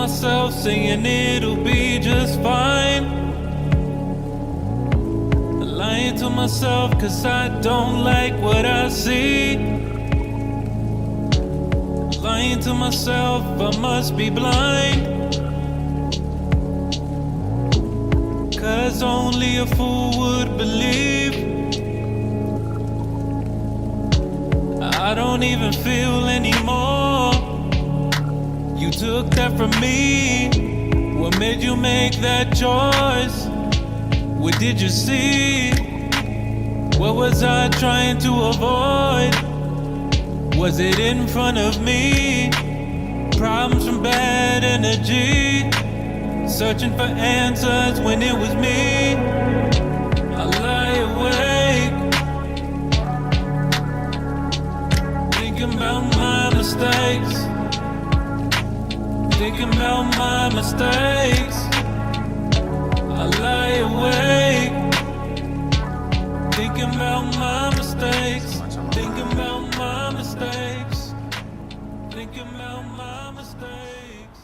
myself, saying it'll be just fine. Lying to myself, cause I don't like what I see. Lying to myself, I must be blind. Cause only a fool would believe. I don't even feel anymore. You took that from me. What made you make that choice? What did you see? What was I trying to avoid? Was it in front of me? Problems from bad energy. Searching for answers when it was me. I lie awake, thinking about my mistakes. Thinking about my mistakes. I lie awake, thinking about my mistakes. Thinking about my mistakes. Thinking about my mistakes.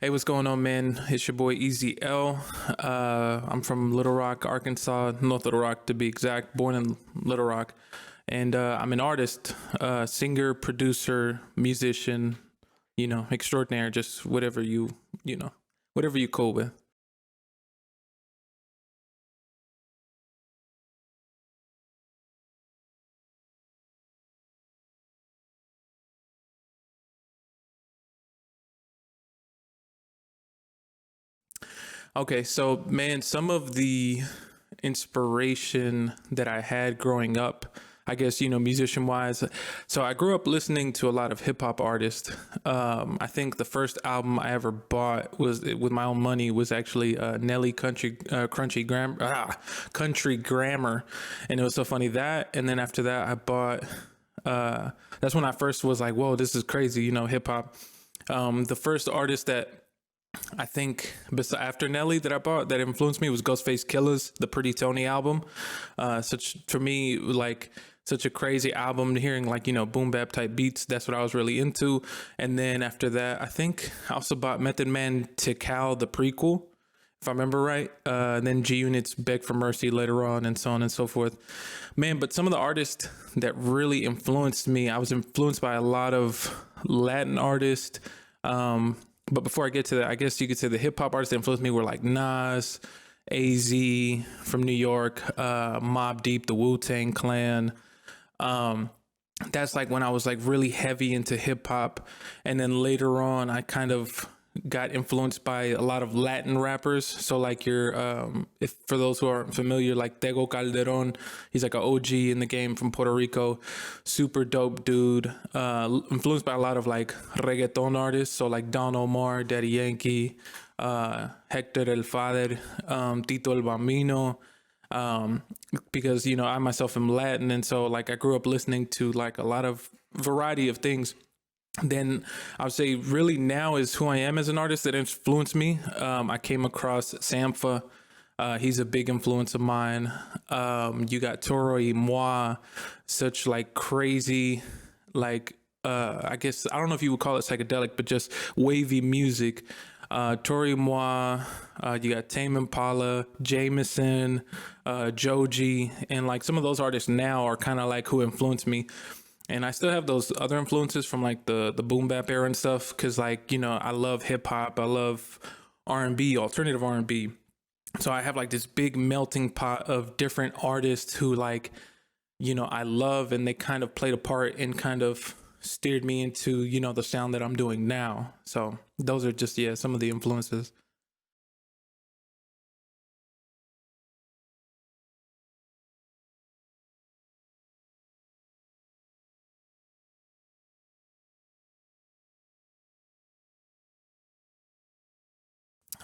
Hey, what's going on, man? It's your boy EasyEll. I'm from Little Rock, Arkansas, North Little Rock to be exact, born in Little Rock. And I'm an artist, singer, producer, musician, extraordinaire, just whatever whatever you cool with. Okay, so man, some of the inspiration that I had growing up, I guess, musician wise. So I grew up listening to a lot of hip hop artists. I think the first album I ever bought was with my own money was actually Nelly Country Grammar. And it was so funny that. And then after that, I bought, that's when I first was like, whoa, this is crazy, hip hop. The first artist that I think after Nelly that I bought that influenced me was Ghostface Killah's The Pretty Tony album. For me, like such a crazy album, hearing like, boom bap type beats. That's what I was really into. And then after that, I think I also bought Method Man to Cal, the prequel, if I remember right. And then G Unit's Beg for Mercy later on, and so on and so forth. Man, but some of the artists that really influenced me, I was influenced by a lot of Latin artists. But before I get to that, I guess you could say the hip hop artists that influenced me were like Nas, AZ from New York, Mobb Deep, the Wu-Tang Clan. That's like when I was like really heavy into hip hop. And then later on, I kind of got influenced by a lot of Latin rappers. So like if for those who aren't familiar, like Tego Calderon, he's like an OG in the game from Puerto Rico, super dope dude, influenced by a lot of like reggaeton artists. So like Don Omar, Daddy Yankee, Hector El Father, Tito El Bambino, because, I myself am Latin. And so like I grew up listening to like a lot of variety of things. Then I would say really now is who I am as an artist that influenced me. I came across Sampha. He's a big influence of mine. You got Toro y Moi, such like crazy, like, I guess, I don't know if you would call it psychedelic, but just wavy music. Toro y Moi, you got Tame Impala, Jameson, Joji, and like some of those artists now are kind of like who influenced me. And I still have those other influences from like the boom bap era and stuff. Cause like, I love hip hop. I love R&B, alternative R&B. So I have like this big melting pot of different artists who like, I love, and they kind of played a part and kind of steered me into, the sound that I'm doing now. So those are just, some of the influences.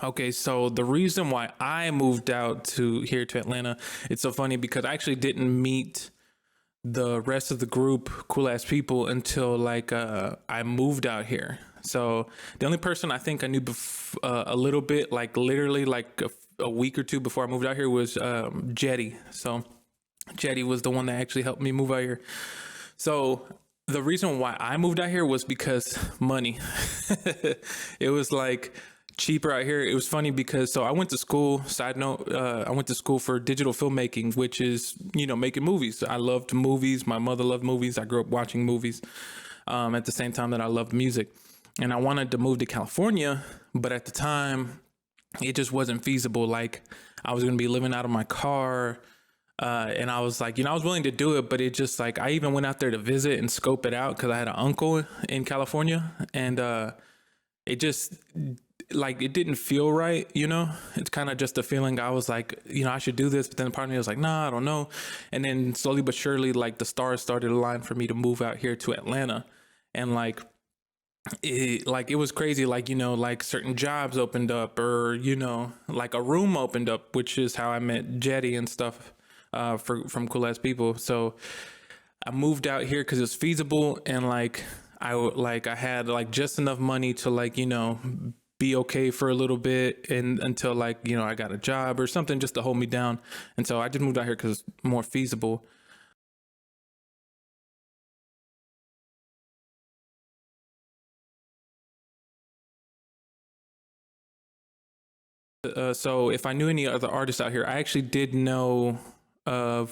Okay, so the reason why I moved out to Atlanta, it's so funny because I actually didn't meet the rest of the group, Coolassppl, until like I moved out here. So the only person I think I knew a little bit, like literally like a week or two before I moved out here was Jetty. So Jetty was the one that actually helped me move out here. So the reason why I moved out here was because money. It was like cheaper out here. It was funny because I went to school, side note, I went to school for digital filmmaking, which is, making movies. I loved movies. My mother loved movies. I grew up watching movies at the same time that I loved music. And I wanted to move to California, but at the time it just wasn't feasible. Like I was going to be living out of my car. And I was like, I was willing to do it, but it just like, I even went out there to visit and scope it out because I had an uncle in California, and it just like, it didn't feel right. It's kind of just a feeling. I was like, I should do this, but then part of me was like, nah, I don't know. And then slowly but surely, like the stars started to align for me to move out here to Atlanta. And it was crazy. Like certain jobs opened up, or, like a room opened up, which is how I met Jetty and stuff. From Coolassppl. So I moved out here because it's feasible, and I had like just enough money to be okay for a little bit, and until I got a job or something just to hold me down. And so I just moved out here because it's more feasible. So if I knew any other artists out here, I actually did know of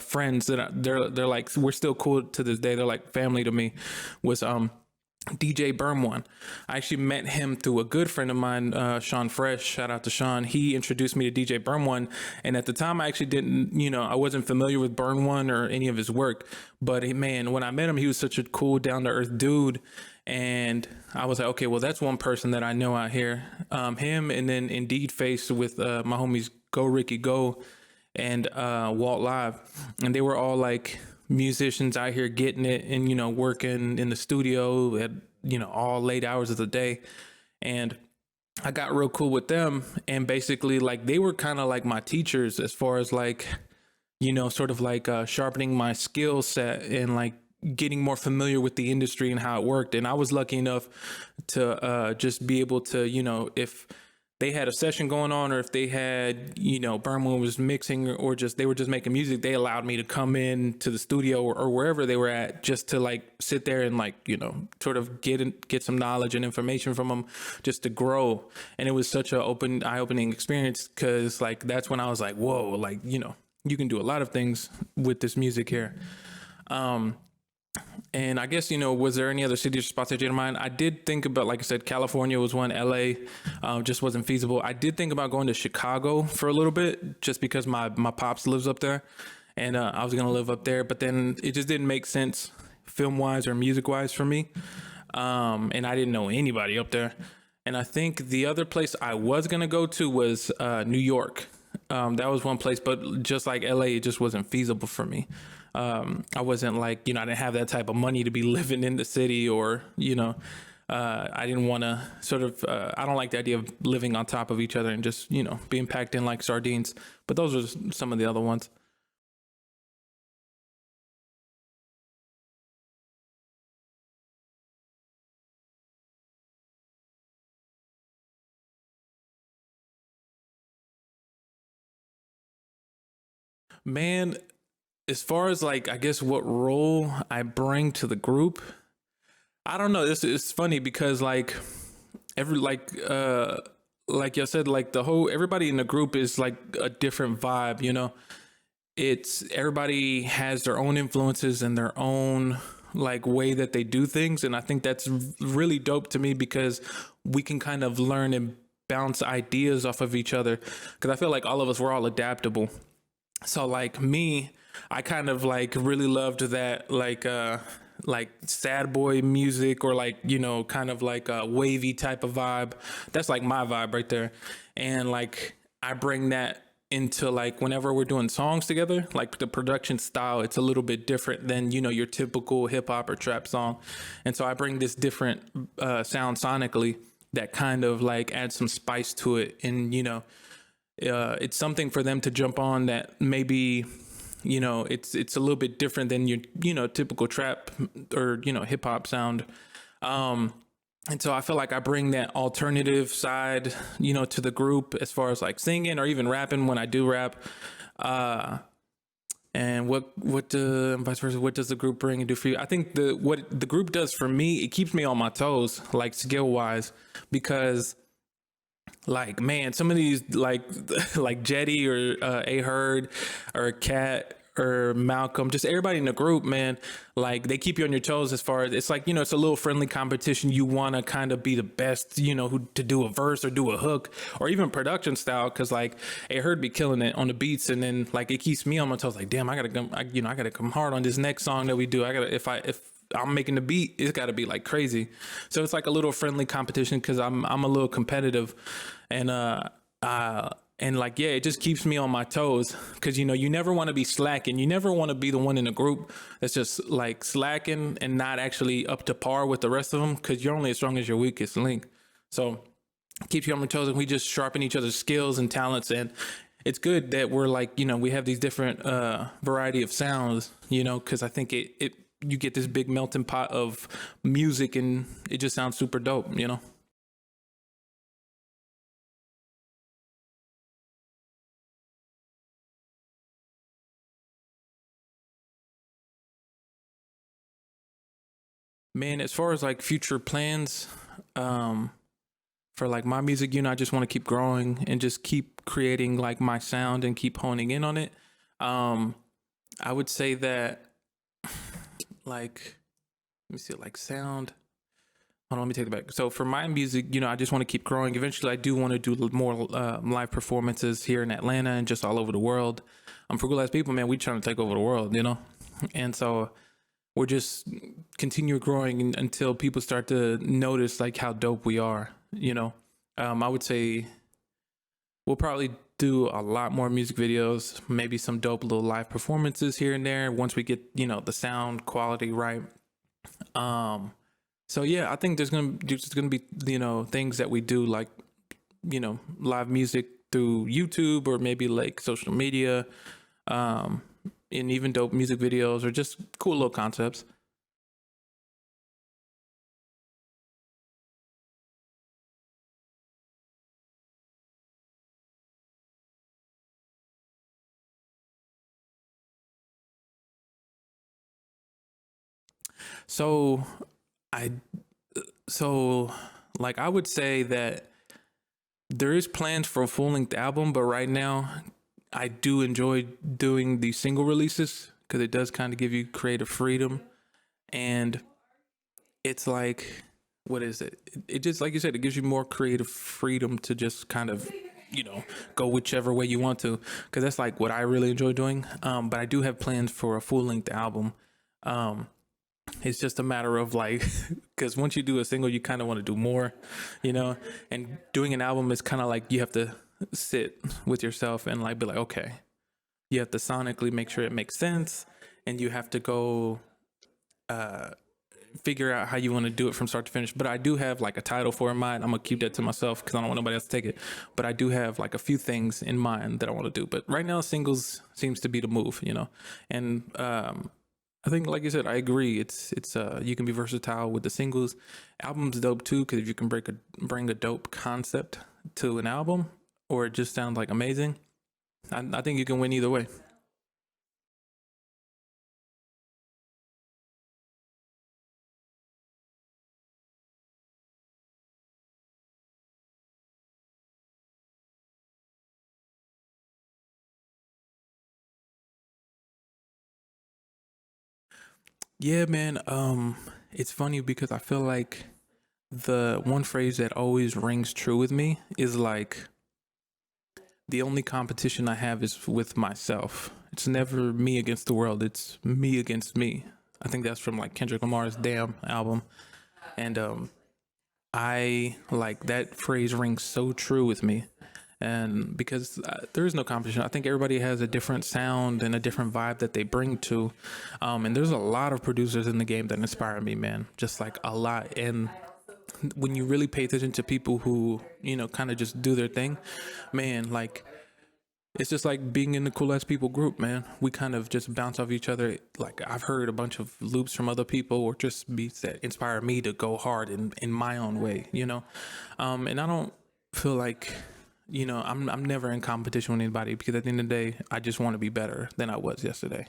friends that they're like, we're still cool to this day. They're like family to me. Was DJ Berm1. I actually met him through a good friend of mine, Sean Fresh. Shout out to Sean. He introduced me to DJ Berm1, and at the time I actually didn't, I wasn't familiar with Berm1 or any of his work. But man, when I met him, he was such a cool, down to earth dude. And I was like, okay, well, that's one person that I know out here. Him, and then Indeed Face with my homies Go Ricky Go and Walt Live. And they were all like musicians out here getting it and, working in the studio at, all late hours of the day. And I got real cool with them. And basically, like, they were kind of like my teachers as far as like, sort of like sharpening my skill set and like getting more familiar with the industry and how it worked. And I was lucky enough to just be able to, if they had a session going on, or if they had, Berman was mixing, or just, they were just making music, they allowed me to come in to the studio or wherever they were at, just to like sit there and like, sort of get some knowledge and information from them, just to grow. And it was such an eye-opening experience, because like, that's when I was like, whoa, like, you can do a lot of things with this music here. And I guess, was there any other cities or spots that you had in mind? I did think about, like I said, California was one. LA just wasn't feasible. I did think about going to Chicago for a little bit, just because my pops lives up there, and I was going to live up there. But then it just didn't make sense film-wise or music-wise for me. And I didn't know anybody up there. And I think the other place I was going to go to was New York. That was one place, but just like LA, it just wasn't feasible for me. I wasn't like, I didn't have that type of money to be living in the city, or, I didn't want to sort of, I don't like the idea of living on top of each other and just, being packed in like sardines. But those are some of the other ones. Man, as far as like, I guess what role I bring to the group, I don't know. This is funny because like every like I said, like the whole everybody in the group is like a different vibe. It's everybody has their own influences and their own like way that they do things, and I think that's really dope to me, because we can kind of learn and bounce ideas off of each other. Because I feel like all of us, we're all adaptable. So like me, I kind of like really loved that like sad boy music, or like, kind of like a wavy type of vibe. That's like my vibe right there. And like I bring that into like whenever we're doing songs together, like the production style, it's a little bit different than, your typical hip hop or trap song. And so I bring this different sound sonically that kind of like adds some spice to it. And, it's something for them to jump on that maybe, it's a little bit different than your, typical trap or, hip hop sound. And so I feel like I bring that alternative side, to the group as far as like singing or even rapping when I do rap. And vice versa, what does the group bring and do for you? I think what the group does for me, it keeps me on my toes, like skill wise, because like, man, some of these like Jetty or A Herd or Cat or Malcolm, just everybody in the group, man, like they keep you on your toes as far as it's like, it's a little friendly competition. You want to kind of be the best, who to do a verse or do a hook or even production style. Cause like A Herd be killing it on the beats. And then like it keeps me on my toes. Like, damn, I gotta come hard on this next song that we do. If I'm making the beat, it's got to be like crazy. So it's like a little friendly competition because I'm a little competitive, and like, yeah, it just keeps me on my toes because, you never want to be slacking. You never want to be the one in the group that's just like slacking and not actually up to par with the rest of them because you're only as strong as your weakest link. So it keeps you on my toes, and we just sharpen each other's skills and talents. And it's good that we're like, we have these different variety of sounds, because I think you get this big melting pot of music and it just sounds super dope, Man, as far as like future plans, um, for like my music, I just want to keep growing and just keep creating like my sound and keep honing in on it. Um, I would say that like, let me see, like sound. Hold on, let me take it back. So for my music, I just want to keep growing. Eventually, I do want to do more live performances here in Atlanta and just all over the world. For Coolassppl, man, we trying to take over the world, and so we're just continue growing until people start to notice like how dope we are. I would say we'll probably do a lot more music videos, maybe some dope little live performances here and there once we get the sound quality right. So yeah, I think there's gonna be things that we do like live music through YouTube or maybe like social media, and even dope music videos or just cool little concepts. So I so like I would say that there is plans for a full length album, but right now I do enjoy doing the single releases because it does kind of give you creative freedom, and it's like, what is it? It just, like you said, it gives you more creative freedom to just kind of go whichever way you want to, because that's like what I really enjoy doing. But I do have plans for a full length album. It's just a matter of like, because once you do a single, you kind of want to do more, and doing an album is kind of like you have to sit with yourself and like be like, okay, you have to sonically make sure it makes sense, and you have to go figure out how you want to do it from start to finish. But I do have like a title for it in mind. I'm gonna keep that to myself because I don't want nobody else to take it. But I do have like a few things in mind that I want to do. But right now, singles seems to be the move, and I think, like you said, I agree. It's you can be versatile with the singles. Albums dope too, because if you can bring a dope concept to an album, or it just sounds like amazing, I think you can win either way. Yeah, man. It's funny because I feel like the one phrase that always rings true with me is like, the only competition I have is with myself. It's never me against the world. It's me against me. I think that's from like Kendrick Lamar's Damn album. And I like that phrase rings so true with me. And because there is no competition, I think everybody has a different sound and a different vibe that they bring to. And there's a lot of producers in the game that inspire me, man. Just like a lot. And when you really pay attention to people who, kind of just do their thing, man, like it's just like being in the Coolassppl group, man. We kind of just bounce off each other. Like I've heard a bunch of loops from other people or just beats that inspire me to go hard in my own way, and I don't feel like, I'm never in competition with anybody, because at the end of the day, I just want to be better than I was yesterday.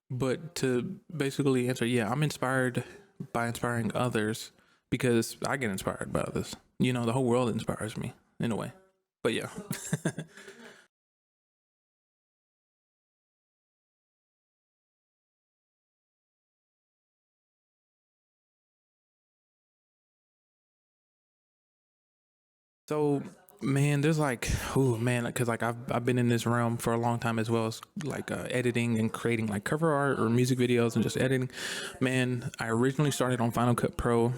But to basically answer, yeah, I'm inspired by inspiring others because I get inspired by others. The whole world inspires me in a way. But yeah. So, man, there's like, oh man, because like I've been in this realm for a long time, as well as like editing and creating like cover art or music videos and just editing. Man, I originally started on Final Cut Pro,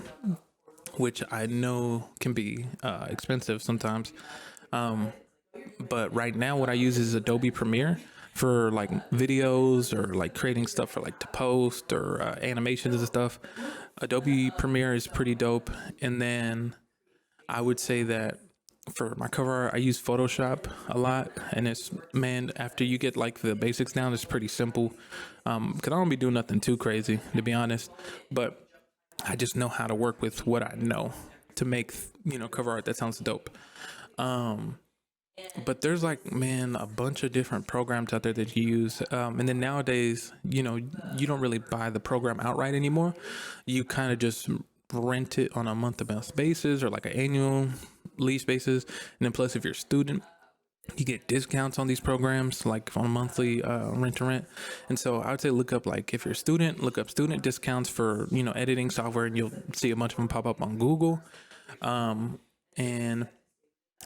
which I know can be expensive sometimes. But right now, what I use is Adobe Premiere for like videos or like creating stuff for like to post or animations and stuff. Adobe Premiere is pretty dope. And then I would say that for my cover art, I use Photoshop a lot, and it's, man, after you get like the basics down, it's pretty simple. Cause I don't be doing nothing too crazy, to be honest, but I just know how to work with what I know to make, cover art that sounds dope. But there's like, man, a bunch of different programs out there that you use. And then nowadays, you don't really buy the program outright anymore. You kind of just rent it on a month-to-month basis or like an annual lease basis. And then plus, if you're a student, you get discounts on these programs, like on a monthly rent to rent. And so I would say look up, like, if you're a student, look up student discounts for, editing software, and you'll see a bunch of them pop up on Google. And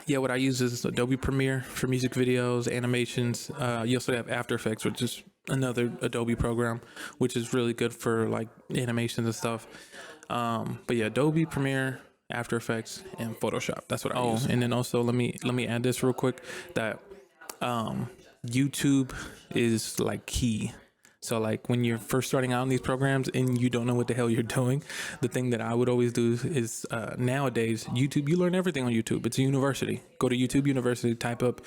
yeah, what I use is Adobe Premiere for music videos, animations. You also have After Effects, which is another Adobe program, which is really good for like animations and stuff. But yeah, Adobe Premiere, After Effects, and Photoshop. That's what I use. And then also let me add this real quick, that YouTube is like key. So like when you're first starting out in these programs and you don't know what the hell you're doing, the thing that I would always do is nowadays, YouTube, you learn everything on YouTube. It's a university. Go to YouTube University, type up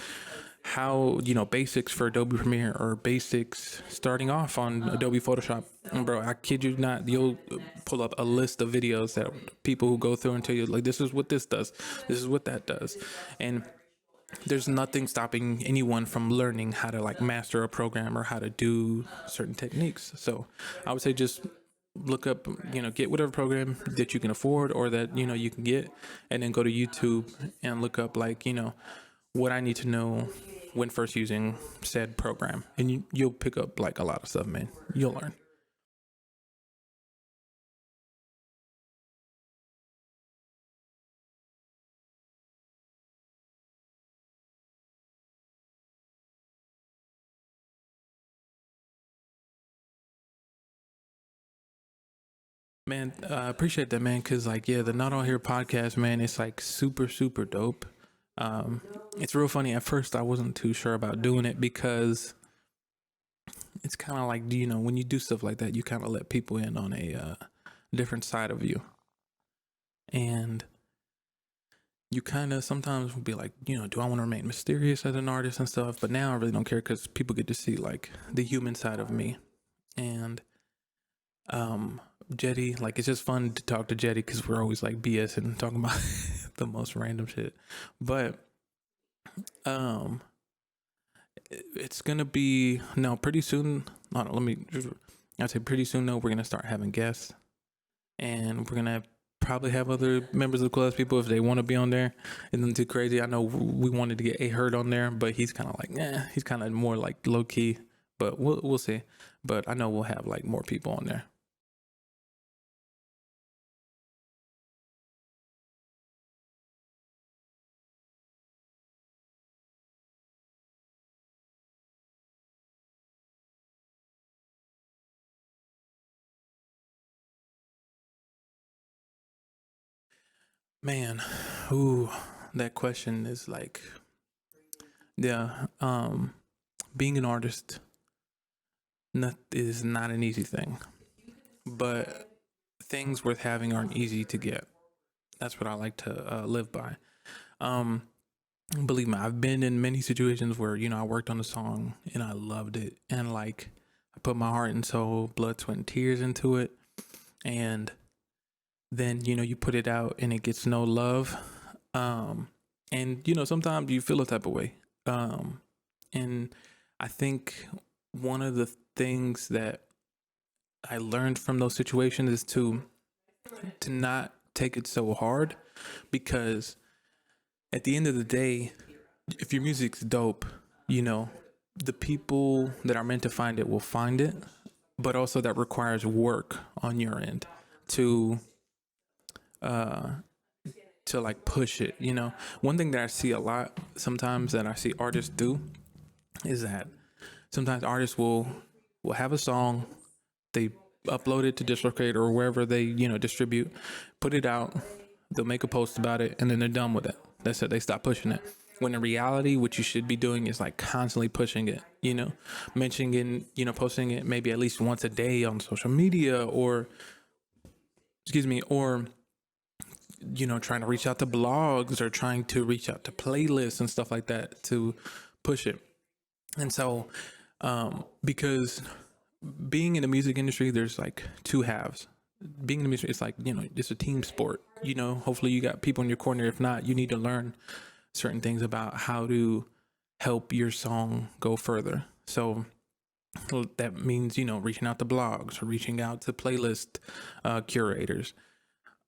how, basics for Adobe Premiere or basics starting off on Adobe Photoshop. And bro, I kid you not, you'll pull up a list of videos that people who go through and tell you, like, this is what this does, this is what that does. And there's nothing stopping anyone from learning how to like master a program or how to do certain techniques. So I would say just look up, get whatever program that you can afford or that, you can get, and then go to YouTube and look up like, what I need to know when first using said program. And you'll pick up like a lot of stuff, man. You'll learn. Man, I appreciate that, man. Cause like, yeah, the Not On Here podcast, man, it's like super, super dope. It's real funny. At first, I wasn't too sure about doing it because it's kind of like, when you do stuff like that, you kind of let people in on a different side of you. And you kind of sometimes will be like, do I want to remain mysterious as an artist and stuff? But now I really don't care because people get to see like the human side of me. And Jetty, like, it's just fun to talk to Jetty because we're always like BS and talking about the most random shit. But um it's gonna be, no, pretty soon. Hold on, I'd say pretty soon though, we're gonna start having guests, and we're gonna probably have other members of the class people if they want to be on there. Isn't too crazy. I know we wanted to get A Herd on there, but he's kind of like, he's kind of more like low key. But we'll see. But I know we'll have like more people on there. Man, ooh, that question is like, yeah. Being an artist is not an easy thing, but things worth having aren't easy to get. That's what I like to live by. Um, believe me, I've been in many situations where, I worked on a song and I loved it. And like, I put my heart and soul, blood, sweat, and tears into it. And then, you put it out and it gets no love. And, sometimes you feel a type of way. And I think one of the things that I learned from those situations is to not take it so hard, because at the end of the day, if your music's dope, the people that are meant to find it will find it, but also that requires work on your end to like push it. One thing that I see a lot sometimes that I see artists do is that sometimes artists will have a song, they upload it to DistroKid or wherever they distribute, put it out, they'll make a post about it, and then they're done with it. That's it. They stop pushing it. When in reality, what you should be doing is like constantly pushing it, mentioning it, posting it maybe at least once a day on social media, or trying to reach out to blogs or trying to reach out to playlists and stuff like that to push it. And so, because being in the music industry, there's like two halves. Being in the music, it's like, it's a team sport. Hopefully you got people in your corner. If not, you need to learn certain things about how to help your song go further. So that means, reaching out to blogs or reaching out to playlist curators,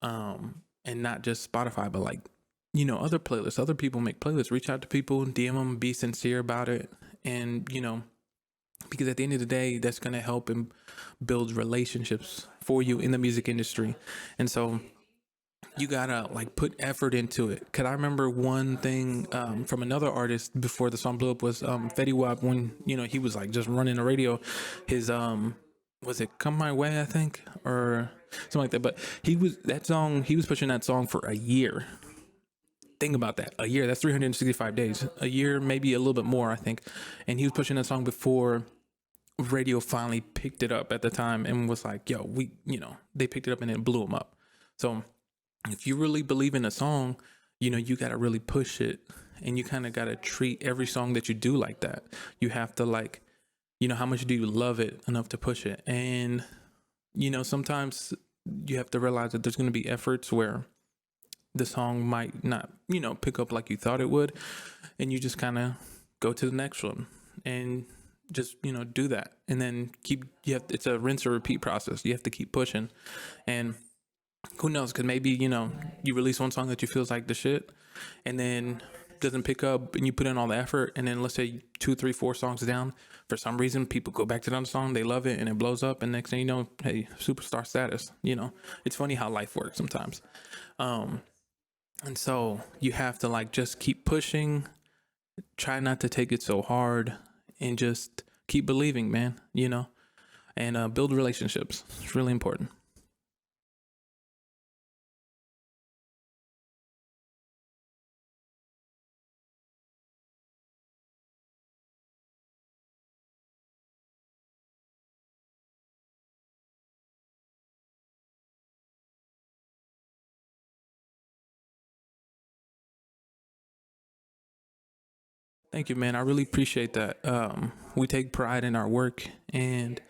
and not just Spotify, but like, other playlists, other people make playlists. Reach out to people, DM them, be sincere about it. And, because at the end of the day, that's going to help and build relationships for you in the music industry. And so you gotta like put effort into it. Cause I remember one thing from another artist before the song blew up was Fetty Wap, when he was like just running the radio. His was it Come My Way, I think, or something like that. But he was pushing that song for a year. Think about that. A year, that's 365 days. A year, maybe a little bit more, I think. And he was pushing that song before radio finally picked it up at the time and was like, yo, they picked it up and it blew him up. So if you really believe in a song, you got to really push it, and you kind of got to treat every song that you do like that. You have to like, how much do you love it enough to push it? And, sometimes you have to realize that there's going to be efforts where the song might not, pick up like you thought it would. And you just kind of go to the next one and just, do that. And then it's a rinse or repeat process. You have to keep pushing. And who knows? Because maybe, you release one song that you feels like the shit, and then doesn't pick up, and you put in all the effort, and then let's say 2, 3, 4 songs down, for some reason people go back to that song, they love it, and it blows up, and next thing you know, hey, superstar status. It's funny how life works sometimes. And so you have to like just keep pushing, try not to take it so hard, and just keep believing, man, and build relationships. It's really important. Thank you, man. I really appreciate that. We take pride in our work, and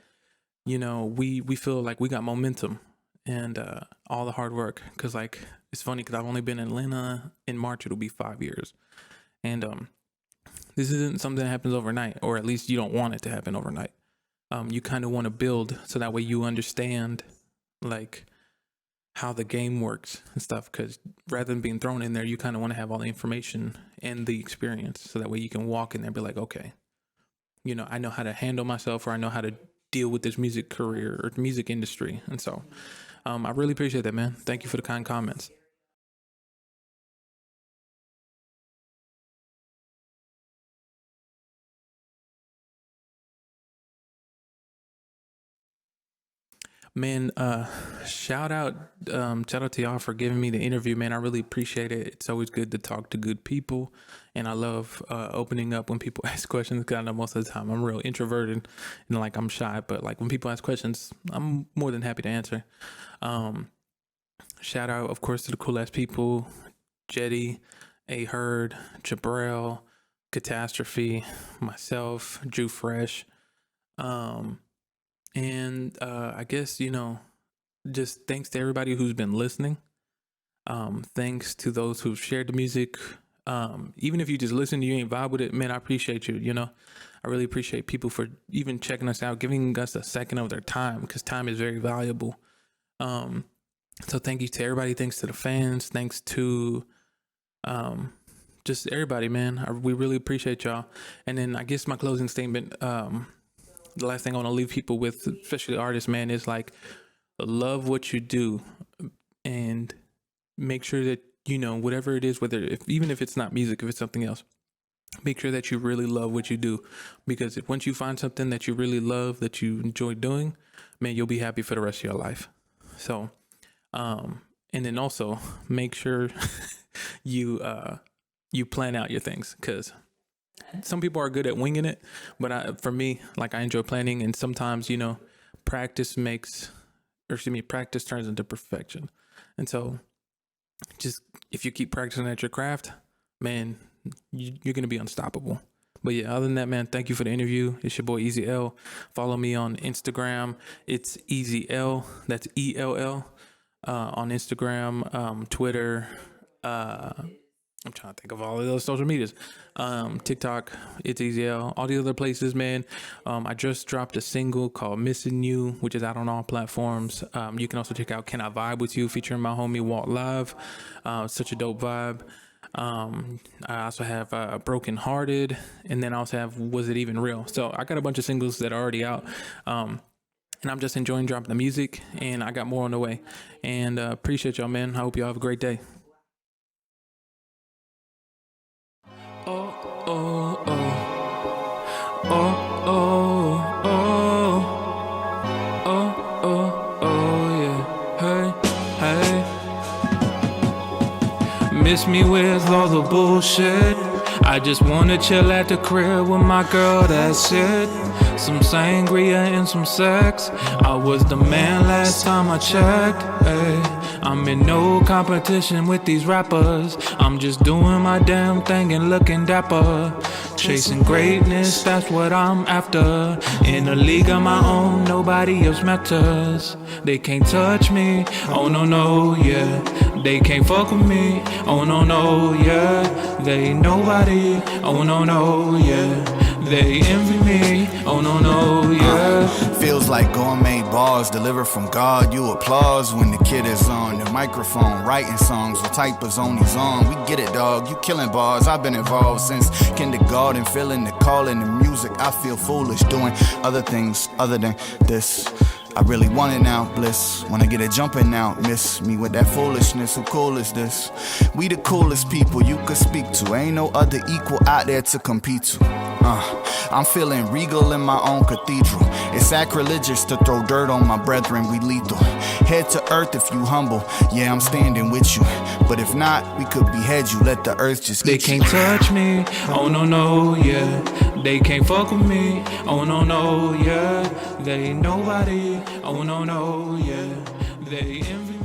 we feel like we got momentum, and all the hard work. Cause like it's funny, cause I've only been in Atlanta. In March it'll be 5 years, and this isn't something that happens overnight, or at least you don't want it to happen overnight. You kind of want to build so that way you understand like how the game works and stuff, because rather than being thrown in there, you kind of want to have all the information and the experience, so that way you can walk in there and be like, okay, I know how to handle myself, or I know how to deal with this music career or music industry. And so I really appreciate that, man. Thank you for the kind comments. Man, shout out to y'all for giving me the interview, man. I really appreciate it. It's always good to talk to good people, and I love opening up when people ask questions. Because I know most of the time I'm real introverted and like I'm shy, but like when people ask questions, I'm more than happy to answer. Shout out, of course, to the Coolassppl, Jetty, A Herd, Jabriel, Catastrophe, myself, Drew Fresh. And I guess, just thanks to everybody who's been listening. Thanks to those who've shared the music. Even if you just listen, you ain't vibe with it, man, I appreciate you. I really appreciate people for even checking us out, giving us a second of their time, because time is very valuable. So thank you to everybody. Thanks to the fans. Thanks to just everybody, man. We really appreciate y'all. And then I guess my closing statement, the last thing I want to leave people with, especially artists, man, is like, love what you do and make sure that, whatever it is, even if it's not music, if it's something else, make sure that you really love what you do, because once you find something that you really love, that you enjoy doing, man, you'll be happy for the rest of your life. So, and then also make sure you plan out your things, because some people are good at winging it, but for me, like, I enjoy planning, and sometimes, practice turns into perfection. And so just, if you keep practicing at your craft, man, you're going to be unstoppable. But yeah, other than that, man, thank you for the interview. It's your boy EasyEll. Follow me on Instagram. It's EasyEll. That's ELL. On Instagram, Twitter, I'm trying to think of all of those social medias. TikTok, it's EasyEll. All the other places, man. I just dropped a single called Missing You, which is out on all platforms. You can also check out Can I Vibe With You, featuring my homie Walt Live. Such a dope vibe. I also have Broken Hearted, and then I also have Was It Even Real? So I got a bunch of singles that are already out. And I'm just enjoying dropping the music, and I got more on the way. And appreciate y'all, man. I hope y'all have a great day. Miss me with all the bullshit. I just wanna chill at the crib with my girl, that's it. Some sangria and some sex. I was the man last time I checked, ay. I'm in no competition with these rappers. I'm just doing my damn thing and looking dapper. Chasing greatness, that's what I'm after. In a league of my own, nobody else matters. They can't touch me, oh no, no, yeah. They can't fuck with me, oh no, no, yeah. They ain't nobody, oh no, no, yeah. They envy me, oh no, no, yeah. Feels like gourmet bars delivered from God. You applause when the kid is on the microphone, writing songs with type of zone he's on. We get it, dog, you killing bars. I've been involved since kindergarten, feeling the call in the music. I feel foolish doing other things other than this. I really want it now, bliss. Wanna get it jumping now, miss me with that foolishness. Who cool is this? We the coolest people you could speak to. Ain't no other equal out there to compete to. I'm feeling regal in my own cathedral. It's sacrilegious to throw dirt on my brethren, we lethal. Head to earth if you humble, yeah, I'm standing with you. But if not, we could behead you, let the earth just They can't touch me, oh no, no, yeah. They can't fuck with me, oh no, no, yeah. They ain't nobody, oh no, no, yeah. They envy